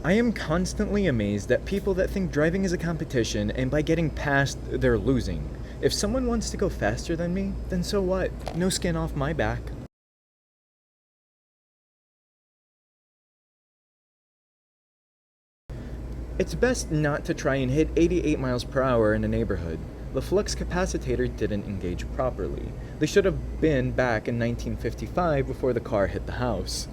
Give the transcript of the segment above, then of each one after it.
I am constantly amazed at people that think driving is a competition and by getting past, they're losing. If someone wants to go faster than me, then so what? No skin off my back. It's best not to try and hit 88 miles per hour in a neighborhood. The flux capacitor didn't engage properly. They should have been back in 1955 before the car hit the house.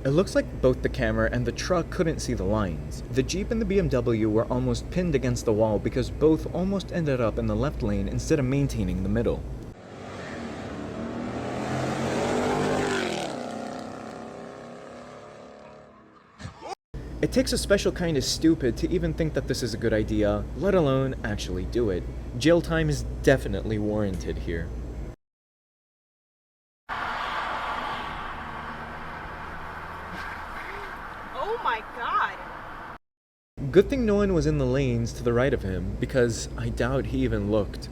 It looks like both the camera and the truck couldn't see the lines. The Jeep and the BMW were almost pinned against the wall because both almost ended up in the left lane instead of maintaining the middle. It takes a special kind of stupid to even think that this is a good idea, let alone actually do it. Jail time is definitely warranted here. Oh my god! Good thing no one was in the lanes to the right of him, because I doubt he even looked.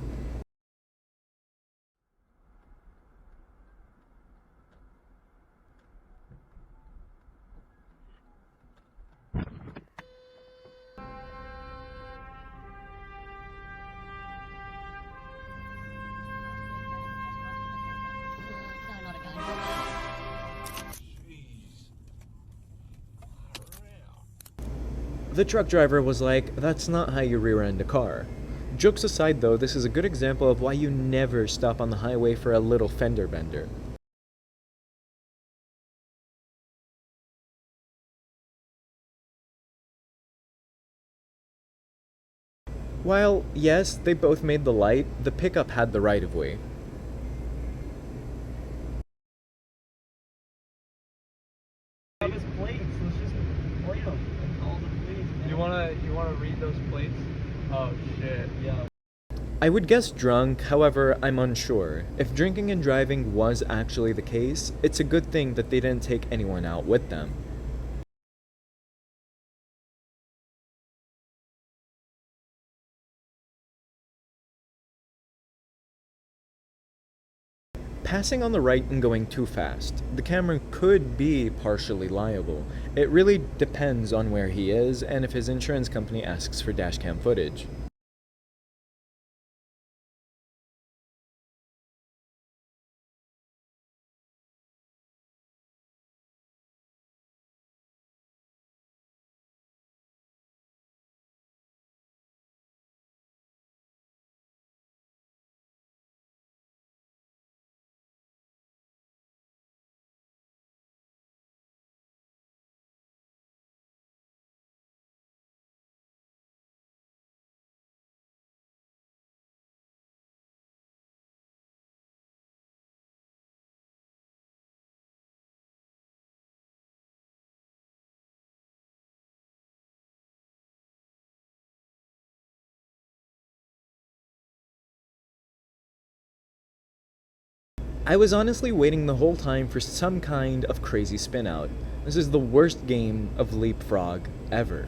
The truck driver was like, "That's not how you rear-end a car." Jokes aside though, this is a good example of why you never stop on the highway for a little fender bender. While, yes, they both made the light, the pickup had the right of way. His plates. Let's just plate them and call the police. You wanna read those plates? Oh shit. Yeah. I would guess drunk, however, I'm unsure. If drinking and driving was actually the case, it's a good thing that they didn't take anyone out with them. Passing on the right and going too fast. The camera could be partially liable. It really depends on where he is and if his insurance company asks for dashcam footage. I was honestly waiting the whole time for some kind of crazy spin out. This is the worst game of leapfrog ever.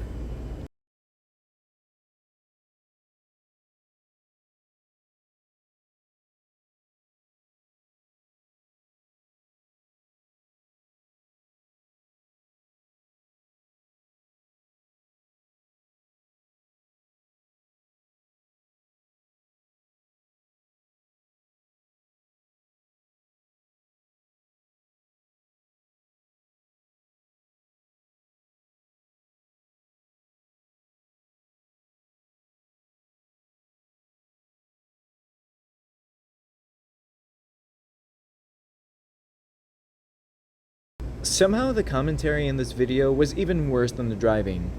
Somehow the commentary in this video was even worse than the driving.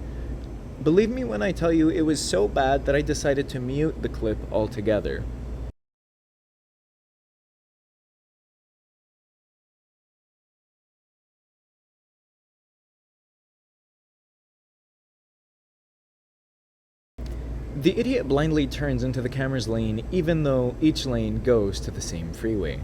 Believe me when I tell you it was so bad that I decided to mute the clip altogether. The idiot blindly turns into the camera's lane even though each lane goes to the same freeway.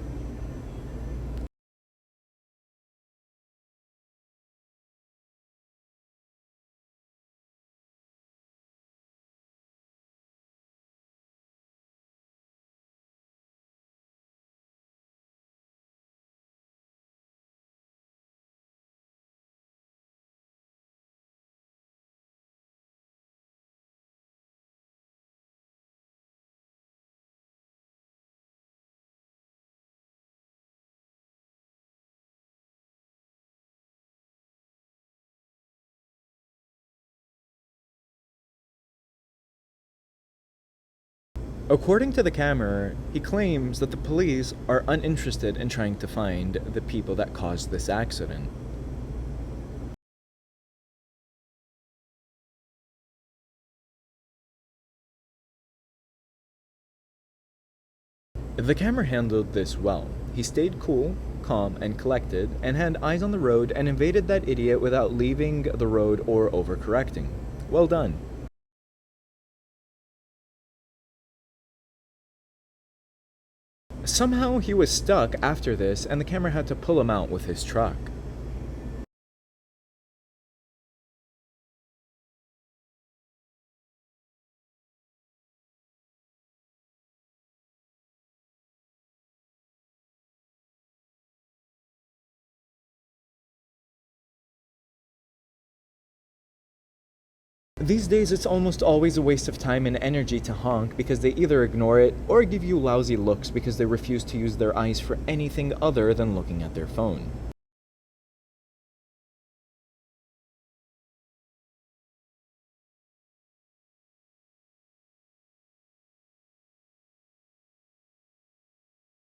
According to the camera, he claims that the police are uninterested in trying to find the people that caused this accident. The camera handled this well. He stayed cool, calm, and collected, and had eyes on the road and evaded that idiot without leaving the road or overcorrecting. Well done. Somehow he was stuck after this, and the camera had to pull him out with his truck. These days, it's almost always a waste of time and energy to honk because they either ignore it or give you lousy looks because they refuse to use their eyes for anything other than looking at their phone.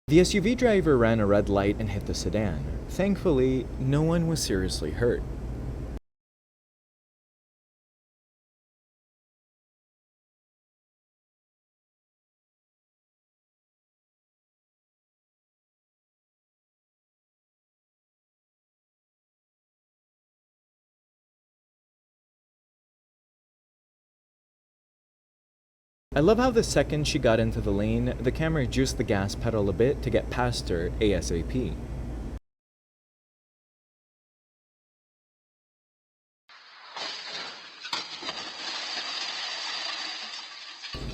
The SUV driver ran a red light and hit the sedan. Thankfully, no one was seriously hurt. I love how the second she got into the lane, the camera juiced the gas pedal a bit to get past her ASAP.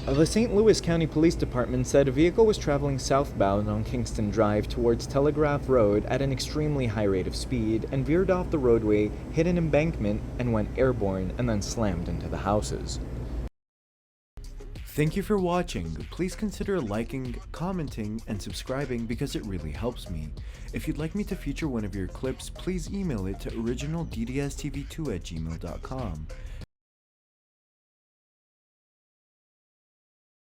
The St. Louis County Police Department said a vehicle was traveling southbound on Kingston Drive towards Telegraph Road at an extremely high rate of speed and veered off the roadway, hit an embankment, and went airborne and then slammed into the houses. Thank you for watching. Please consider liking, commenting, and subscribing because it really helps me. If you'd like me to feature one of your clips, please email it to originalddsTV2@gmail.com.